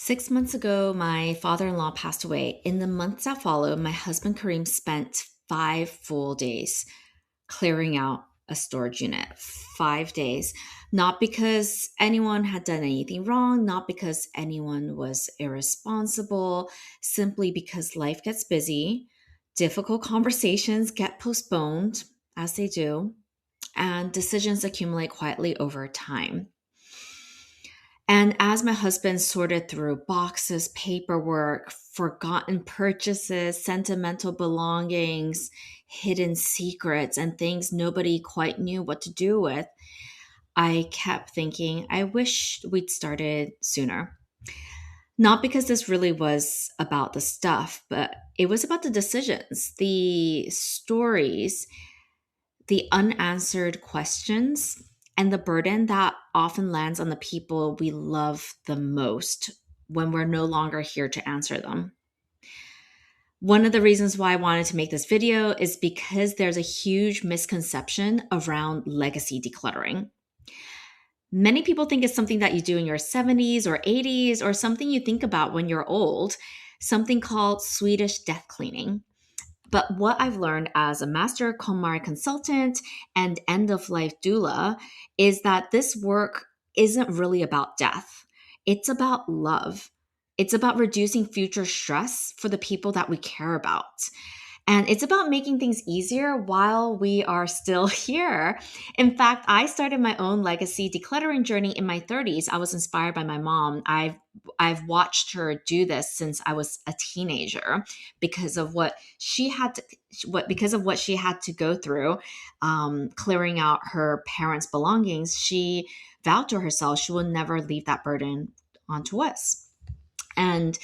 6 months ago, my father in law passed away. In the months that followed, my husband Kareem spent 5 full days clearing out a storage unit. 5 days. Not because anyone had done anything wrong, not because anyone was irresponsible, simply because life gets busy, difficult conversations get postponed, as they do, and decisions accumulate quietly over time. And as my husband sorted through boxes, paperwork, forgotten purchases, sentimental belongings, hidden secrets, and things nobody quite knew what to do with, I kept thinking, I wish we'd started sooner. Not because this really was about the stuff, but it was about the decisions, the stories, the unanswered questions, and the burden that often lands on the people we love the most when we're no longer here to answer them. One of the reasons why I wanted to make this video is because there's a huge misconception around legacy decluttering. Many people think it's something that you do in your 70s or 80s or something you think about when you're old, something called Swedish death cleaning. But what I've learned as a master KonMari consultant and end of life doula is that this work isn't really about death. It's about love. It's about reducing future stress for the people that we care about. And it's about making things easier while we are still here. In fact, I started my own legacy decluttering journey in my 30s. I was inspired by my mom. I've watched her do this since I was a teenager because of what she had to because of what she had to go through, clearing out her parents' belongings. She vowed to herself she will never leave that burden onto us. And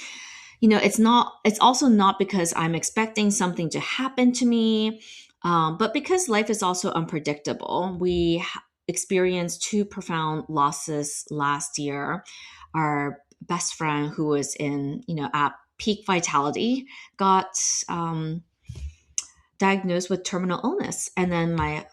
it's also not because I'm expecting something to happen to me, but because life is also unpredictable. We experienced two profound losses last year. Our best friend, who was at peak vitality, got diagnosed with terminal illness. And then my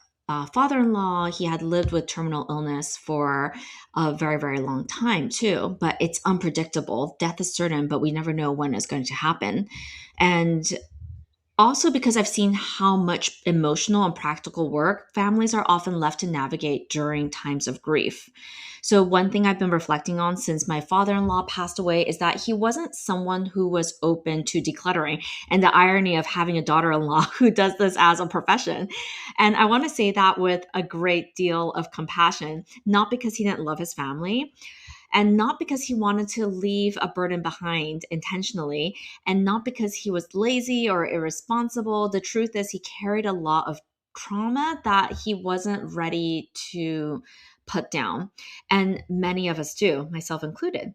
father-in-law, he had lived with terminal illness for a very, very long time too, but it's unpredictable. Death is certain, but we never know when it's going to happen. And also because I've seen how much emotional and practical work families are often left to navigate during times of grief. So one thing I've been reflecting on since my father-in-law passed away is that he wasn't someone who was open to decluttering, and the irony of having a daughter-in-law who does this as a profession. And I want to say that with a great deal of compassion, not because he didn't love his family, and not because he wanted to leave a burden behind intentionally, and not because he was lazy or irresponsible. The truth is, he carried a lot of trauma that he wasn't ready to put down. And many of us do, myself included.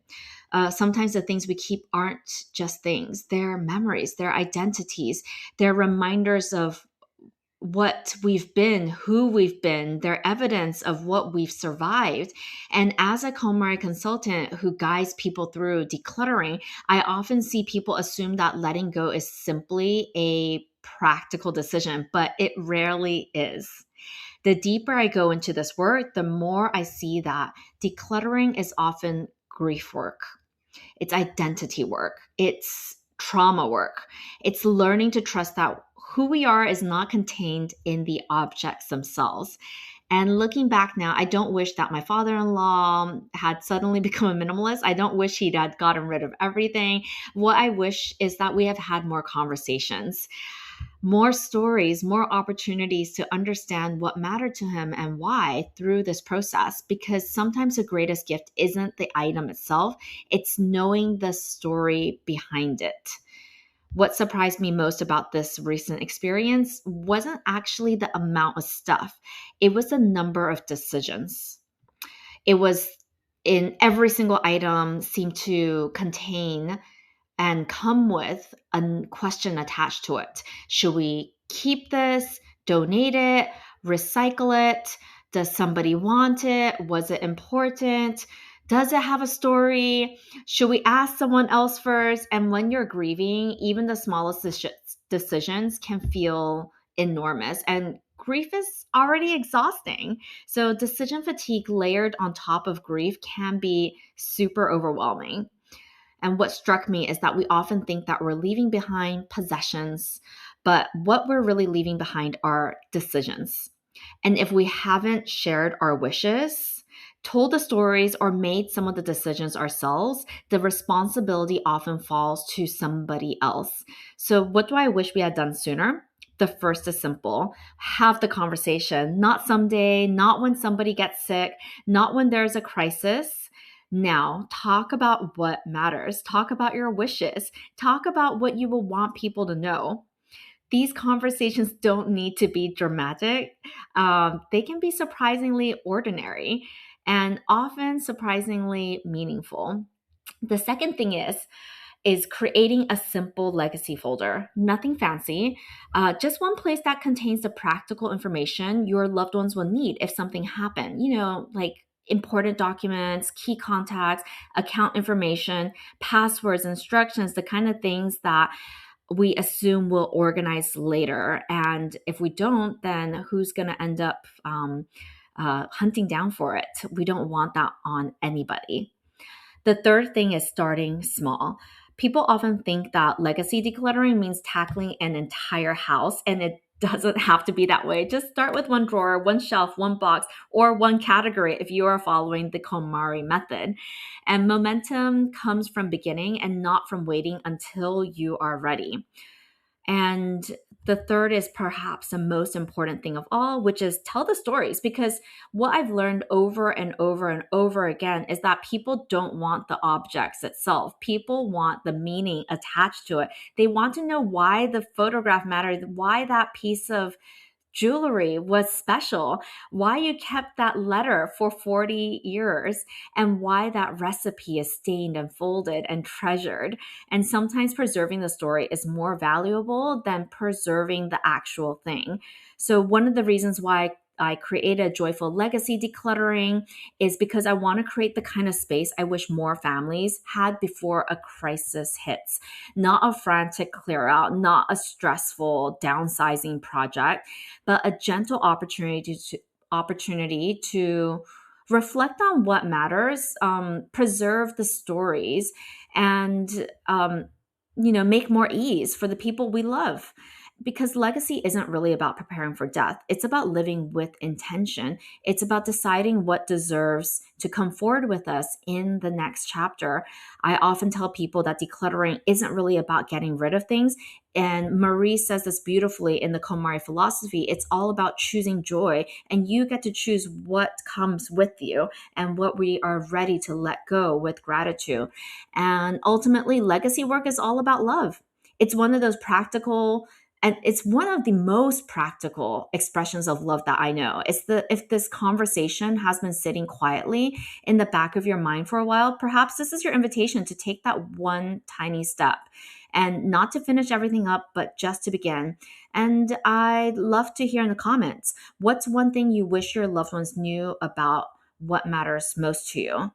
Sometimes the things we keep aren't just things, they're memories, they're identities, they're reminders of what we've been, who we've been, their evidence of what we've survived. And as a KonMari consultant who guides people through decluttering, I often see people assume that letting go is simply a practical decision, but it rarely is. The deeper I go into this work, the more I see that decluttering is often grief work. It's identity work. It's trauma work. It's learning to trust that who we are is not contained in the objects themselves. And looking back now, I don't wish that my father-in-law had suddenly become a minimalist. I don't wish he'd had gotten rid of everything. What I wish is that we have had more conversations, more stories, more opportunities to understand what mattered to him and why through this process. Because sometimes the greatest gift isn't the item itself, it's knowing the story behind it. What surprised me most about this recent experience wasn't actually the amount of stuff. It was the number of decisions. It was in every single item seemed to contain and come with a question attached to it. Should we keep this, donate it, recycle it? Does somebody want it? Was it important? Does it have a story? Should we ask someone else first? And when you're grieving, even the smallest decisions can feel enormous. And grief is already exhausting. So decision fatigue layered on top of grief can be super overwhelming. And what struck me is that we often think that we're leaving behind possessions, but what we're really leaving behind are decisions. And if we haven't shared our wishes, told the stories, or made some of the decisions ourselves, the responsibility often falls to somebody else. So, what do I wish we had done sooner? The first is simple: have the conversation, not someday, not when somebody gets sick, not when there's a crisis. Now, talk about what matters. Talk about your wishes. Talk about what you will want people to know. These conversations don't need to be dramatic. They can be surprisingly ordinary and often surprisingly meaningful. The second thing is creating a simple legacy folder. Nothing fancy, just one place that contains the practical information your loved ones will need if something happened. Like important documents, key contacts, account information, passwords, instructions, the kind of things that we assume we'll organize later. And if we don't, then who's going to end up hunting down for it? We don't want that on anybody. The third thing is starting small. People often think that legacy decluttering means tackling an entire house, and it doesn't have to be that way. Just start with one drawer, one shelf, one box, or one category if you are following the KonMari method. And momentum comes from beginning and not from waiting until you are ready. And the third is perhaps the most important thing of all, which is tell the stories. Because what I've learned over and over and over again is that people don't want the objects itself. People want the meaning attached to it. They want to know why the photograph mattered, why that piece of jewelry was special, why you kept that letter for 40 years, and why that recipe is stained and folded and treasured. And sometimes preserving the story is more valuable than preserving the actual thing. So, one of the reasons why I created Joyful Legacy Decluttering is because I want to create the kind of space I wish more families had before a crisis hits. Not a frantic clear out, not a stressful downsizing project, but a gentle opportunity to reflect on what matters, preserve the stories, and make more ease for the people we love. Because legacy isn't really about preparing for death. It's about living with intention. It's about deciding what deserves to come forward with us in the next chapter. I often tell people that decluttering isn't really about getting rid of things. And Marie says this beautifully in the KonMari philosophy. It's all about choosing joy, and you get to choose what comes with you and what we are ready to let go with gratitude. And ultimately, legacy work is all about love. It's one of those practical, and it's one of the most practical expressions of love that I know. If this conversation has been sitting quietly in the back of your mind for a while, perhaps this is your invitation to take that one tiny step, and not to finish everything up, but just to begin. And I'd love to hear in the comments, what's one thing you wish your loved ones knew about what matters most to you?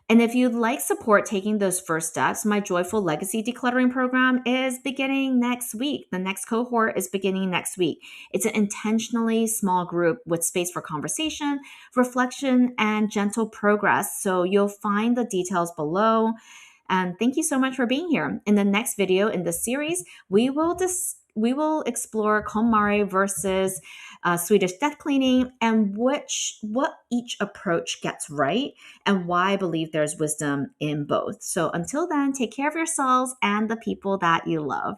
And if you'd like support taking those first steps, my Joyful Legacy Decluttering program is beginning next week. The next cohort is beginning next week. It's an intentionally small group with space for conversation, reflection, and gentle progress. So you'll find the details below. And thank you so much for being here. In the next video in this series, we will explore KonMari versus Swedish Death Cleaning, and what each approach gets right, and why I believe there's wisdom in both. So until then, take care of yourselves and the people that you love.